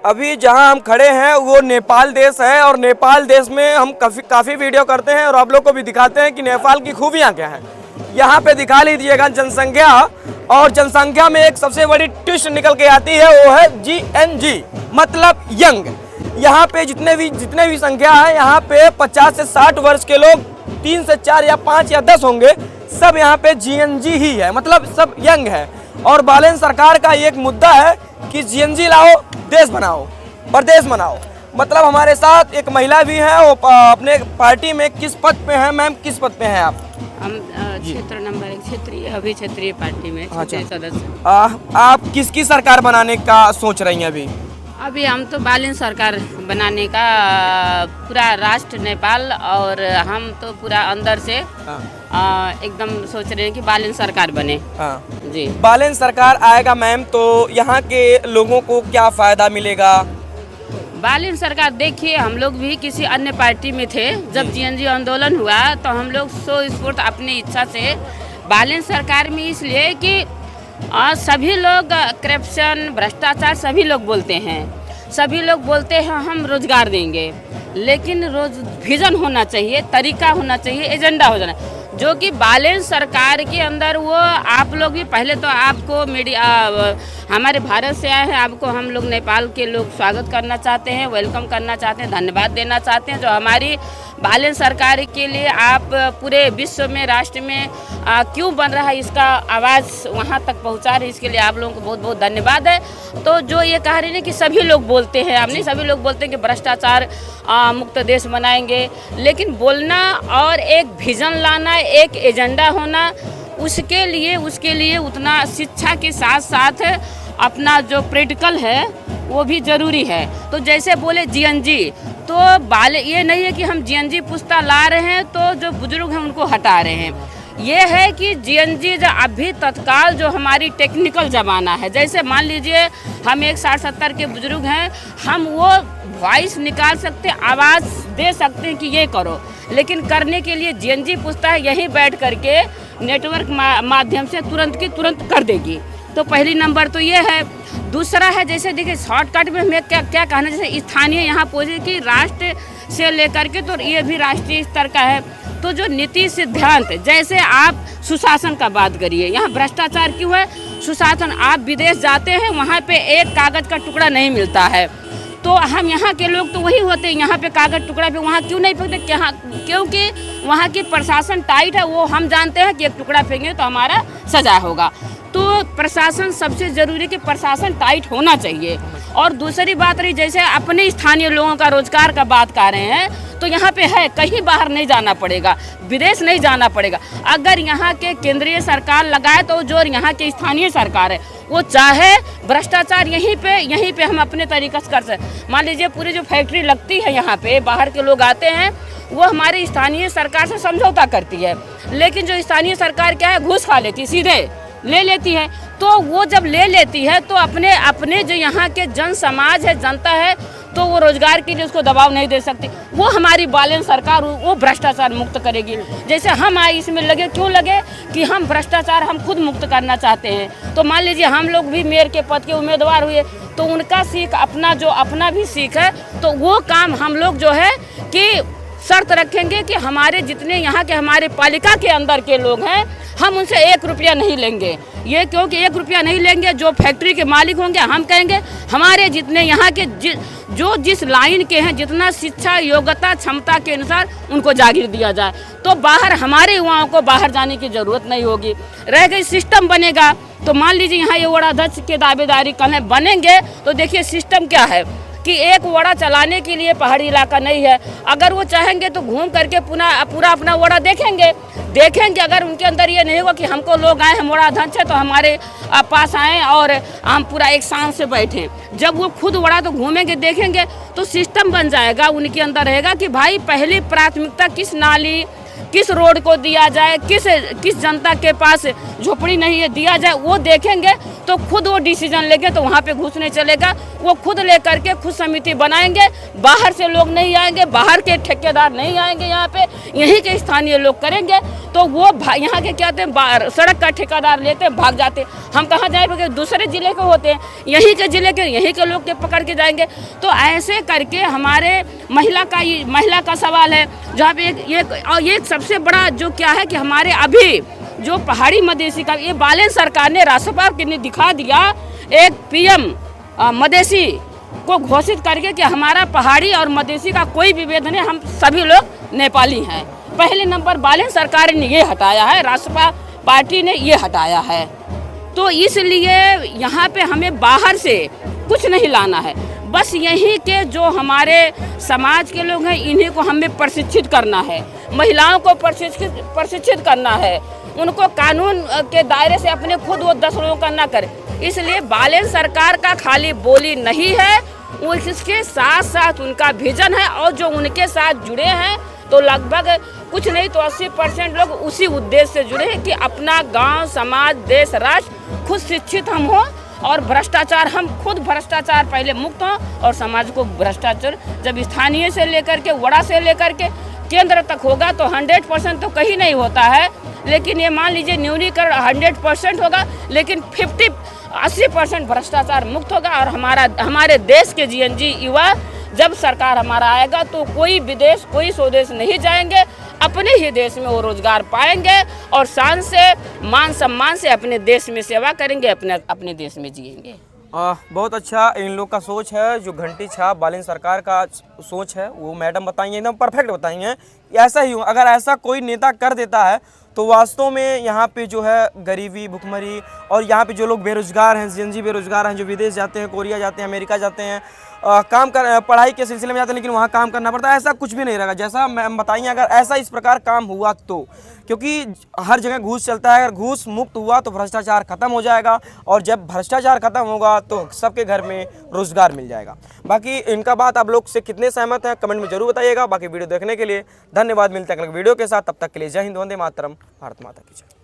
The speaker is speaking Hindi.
अभी जहां हम खड़े हैं वो नेपाल देश है और नेपाल देश में हम काफ़ी वीडियो करते हैं और आप लोग को भी दिखाते हैं कि नेपाल की खूबियां क्या हैं। यहाँ पे दिखा लीजिएगा जनसंख्या, और जनसंख्या में एक सबसे बड़ी ट्विस्ट निकल के आती है, वो है GNG मतलब यंग। यहाँ पे जितने भी संख्या है, यहाँ पे 50 से 60 वर्ष के लोग 3 से 4 या 5 या 10 होंगे, सब यहाँ पे GNG ही है, मतलब सब यंग है। और बालेन सरकार का एक मुद्दा है कि GNG लाओ, देश बनाओ, प्रदेश बनाओ। मतलब हमारे साथ एक महिला भी है, वो अपने पार्टी में किस पद पे हैं? मैम किस पद पे हैं आप? हम क्षेत्र नंबर 1 क्षेत्रीय पार्टी में क्षेत्रीय सदस्य। आप किसकी सरकार बनाने का सोच रही हैं अभी हम तो बालेन सरकार बनाने का पूरा राष्ट्र नेपाल, और हम तो पूरा अंदर से एकदम सोच रहे हैं कि बालेन सरकार बने। जी, बालेन सरकार आएगा मैम, तो यहाँ के लोगों को क्या फायदा मिलेगा? बालेन सरकार देखिए, हम लोग भी किसी अन्य पार्टी में थे, जब GNG आंदोलन हुआ तो हम लोग स्वस्फूर्त अपनी इच्छा से बालेन सरकार में, इसलिए कि सभी लोग करप्शन भ्रष्टाचार सभी लोग बोलते हैं, हम रोजगार देंगे, लेकिन विजन होना चाहिए, तरीका होना चाहिए, एजेंडा हो जाना, जो कि बालेन सरकार के अंदर वो आप लोग भी पहले तो आपको मीडिया हमारे भारत से आए हैं, आपको हम लोग नेपाल के लोग स्वागत करना चाहते हैं, वेलकम करना चाहते हैं, धन्यवाद देना चाहते हैं, जो हमारी बालेन सरकार के लिए आप पूरे विश्व में, राष्ट्र में क्यों बन रहा है इसका आवाज़ वहाँ तक पहुँचा रहे, इसके लिए आप लोगों को बहुत बहुत धन्यवाद है। तो जो ये कह रहे हैं कि सभी लोग बोलते हैं, हमने सभी लोग बोलते हैं कि भ्रष्टाचार मुक्त देश बनाएंगे, लेकिन बोलना और एक विजन लाना, एक एजेंडा होना, उसके लिए उतना शिक्षा के साथ साथ अपना जो प्रैक्टिकल है वो भी ज़रूरी है। तो जैसे बोले GNG, तो ये नहीं है कि हम GNG पुस्ता ला रहे हैं तो जो बुजुर्ग हैं उनको हटा रहे हैं। ये है कि GNG जो अभी तत्काल जो हमारी टेक्निकल ज़माना है, जैसे मान लीजिए हम एक 60-70 के बुजुर्ग हैं, हम वो वॉइस निकाल सकते, आवाज़ दे सकते हैं कि ये करो, लेकिन करने के लिए GNG पुस्ता है, यहीं बैठ करके नेटवर्क माध्यम से तुरंत की तुरंत कर देगी। तो पहली नंबर तो ये है। दूसरा है, जैसे देखिए शॉर्टकट में हमें क्या कहना, जैसे स्थानीय यहाँ पहुँचे कि राष्ट्र से लेकर के, तो ये भी राष्ट्रीय स्तर का है। तो जो नीति सिद्धांत, जैसे आप सुशासन का बात करिए, यहाँ भ्रष्टाचार क्यों है? सुशासन, आप विदेश जाते हैं, वहाँ पे एक कागज़ का टुकड़ा नहीं मिलता है, तो हम यहाँ के लोग तो वही होते हैं, यहाँ पे कागज़ टुकड़ा पे वहाँ क्यों नहीं फेंकते? क्योंकि वहाँ की प्रशासन टाइट है, वो हम जानते हैं कि एक टुकड़ा फेंकेंगे तो हमारा सजा होगा। तो प्रशासन सबसे ज़रूरी है कि प्रशासन टाइट होना चाहिए। और दूसरी बात रही, जैसे अपने स्थानीय लोगों का रोजगार का बात कर रहे हैं, तो यहाँ पे है, कहीं बाहर नहीं जाना पड़ेगा, विदेश नहीं जाना पड़ेगा। अगर यहाँ के केंद्रीय सरकार लगाए तो जो यहाँ के स्थानीय सरकार है वो चाहे भ्रष्टाचार यहीं पे हम अपने तरीक़े से कर सकते। मान लीजिए पूरी जो फैक्ट्री लगती है यहाँ पे, बाहर के लोग आते हैं, वो हमारी स्थानीय सरकार से समझौता करती है, लेकिन जो स्थानीय सरकार क्या है, घूस खा लेती, सीधे ले लेती है। तो वो जब ले लेती है तो अपने जो यहाँ के जन समाज है, जनता है, तो वो रोजगार के लिए उसको दबाव नहीं दे सकती। वो हमारी बालेन सरकार वो भ्रष्टाचार मुक्त करेगी। जैसे हम आए इसमें लगे, क्यों लगे कि हम भ्रष्टाचार हम खुद मुक्त करना चाहते हैं। तो मान लीजिए हम लोग भी मेयर के पद के उम्मीदवार हुए, तो उनका सीख अपना भी सीख है, तो वो काम हम लोग जो है कि शर्त रखेंगे कि हमारे जितने यहाँ के हमारे पालिका के अंदर के लोग हैं, हम उनसे 1 रुपया नहीं लेंगे। ये क्योंकि 1 रुपया नहीं लेंगे, जो फैक्ट्री के मालिक होंगे, हम कहेंगे हमारे जितने यहाँ के जिस लाइन के हैं, जितना शिक्षा योग्यता क्षमता के अनुसार उनको जागीर दिया जाए, तो बाहर हमारे युवाओं को बाहर जाने की ज़रूरत नहीं होगी। रह गई सिस्टम बनेगा, तो मान लीजिए यहाँ ये वड़ाध्यक्ष के दावेदारी कल बनेंगे, तो देखिए सिस्टम क्या है कि एक वड़ा चलाने के लिए पहाड़ी इलाका नहीं है। अगर वो चाहेंगे तो घूम करके पूरा अपना वड़ा देखेंगे। अगर उनके अंदर ये नहीं होगा कि हमको लोग आए, हम वड़ा अध्यक्ष है तो हमारे पास आएँ और हम पूरा एक शान से बैठें। जब वो खुद वड़ा तो घूमेंगे, देखेंगे, तो सिस्टम बन जाएगा, उनके अंदर रहेगा कि भाई पहली प्राथमिकता किस नाली, किस रोड को दिया जाए, किस जनता के पास झोपड़ी नहीं है दिया जाए, वो देखेंगे तो खुद वो डिसीजन लेंगे। तो वहाँ पे घुस नहीं चलेगा, वो खुद लेकर के खुद समिति बनाएंगे। बाहर से लोग नहीं आएंगे, बाहर के ठेकेदार नहीं आएंगे, यहाँ पे यहीं के स्थानीय लोग करेंगे। तो वो यहाँ के क्या कहते हैं सड़क का ठेकेदार लेते हैं, भाग जाते हैं। हम कहाँ जाए, क्योंकि दूसरे ज़िले के होते हैं, यहीं के ज़िले के यहीं के लोग के पकड़ के जाएंगे। तो ऐसे करके हमारे महिला का सवाल है, जहाँ पे एक सबसे बड़ा जो क्या है कि हमारे अभी जो पहाड़ी मदेशी का ये बालेन सरकार ने राष्ट्रपति के ने दिखा दिया, एक पीएम मदेशी को घोषित करके कि हमारा पहाड़ी और मदेशी का कोई विभेद नहीं, हम सभी लोग नेपाली हैं। पहले नंबर बालेन सरकार ने ये हटाया है, राष्ट्रपा पार्टी ने ये हटाया है। तो इसलिए यहाँ पे हमें बाहर से कुछ नहीं लाना है, बस यहीं के जो हमारे समाज के लोग हैं इन्हीं को हमें प्रशिक्षित करना है, महिलाओं को प्रशिक्षित करना है, उनको कानून के दायरे से अपने खुद वो 10 लोगों का ना करें। इसलिए बालेन सरकार का खाली बोली नहीं है, वो इसके साथ साथ उनका विजन है, और जो उनके साथ जुड़े हैं तो लगभग कुछ नहीं तो 80% लोग उसी उद्देश्य से जुड़े हैं कि अपना गांव, समाज, देश, राष्ट्र खुद शिक्षित हम हो, और भ्रष्टाचार हम खुद भ्रष्टाचार पहले मुक्त हों, और समाज को भ्रष्टाचार जब स्थानीय से लेकर के वड़ा से लेकर के केंद्र तक होगा तो 100% तो कहीं नहीं होता है, लेकिन ये मान लीजिए न्यूनीकरण 100% होगा, लेकिन 80% भ्रष्टाचार मुक्त होगा। और हमारे देश के जीएनजी युवा जब सरकार हमारा आएगा तो कोई विदेश, कोई स्वदेश नहीं जाएंगे, अपने ही देश में वो रोजगार पाएंगे और शान से, मान सम्मान से अपने देश में सेवा करेंगे, अपने देश में जिएंगे। बहुत अच्छा इन लोग का सोच है, जो घंटी छाप बालेन सरकार का सोच है वो मैडम बताएंगे, एकदम परफेक्ट बताएंगे। ऐसा ही हो, अगर ऐसा कोई नेता कर देता है तो वास्तव में यहाँ पे जो है गरीबी, भुखमरी, और यहाँ पे जो लोग बेरोजगार हैं, जीएनजी बेरोजगार हैं, जो विदेश जाते हैं, कोरिया जाते हैं, अमेरिका जाते हैं, काम कर पढ़ाई के सिलसिले में जाते हैं, लेकिन वहाँ काम करना पड़ता है, ऐसा कुछ भी नहीं रहेगा। जैसा मैम बताइए, अगर ऐसा इस प्रकार काम हुआ तो, क्योंकि हर जगह घूस चलता है, अगर घूस मुक्त हुआ तो भ्रष्टाचार खत्म हो जाएगा, और जब भ्रष्टाचार खत्म होगा तो सबके घर में रोजगार मिल जाएगा। बाकी इनका बात आप लोग से कितने सहमत हैं कमेंट में जरूर बताइएगा। बाकी वीडियो देखने के लिए धन्यवाद, मिलते हैं अगले वीडियो के साथ, तब तक के लिए जय हिंद, वंदे मातरम, भारत माता की जय।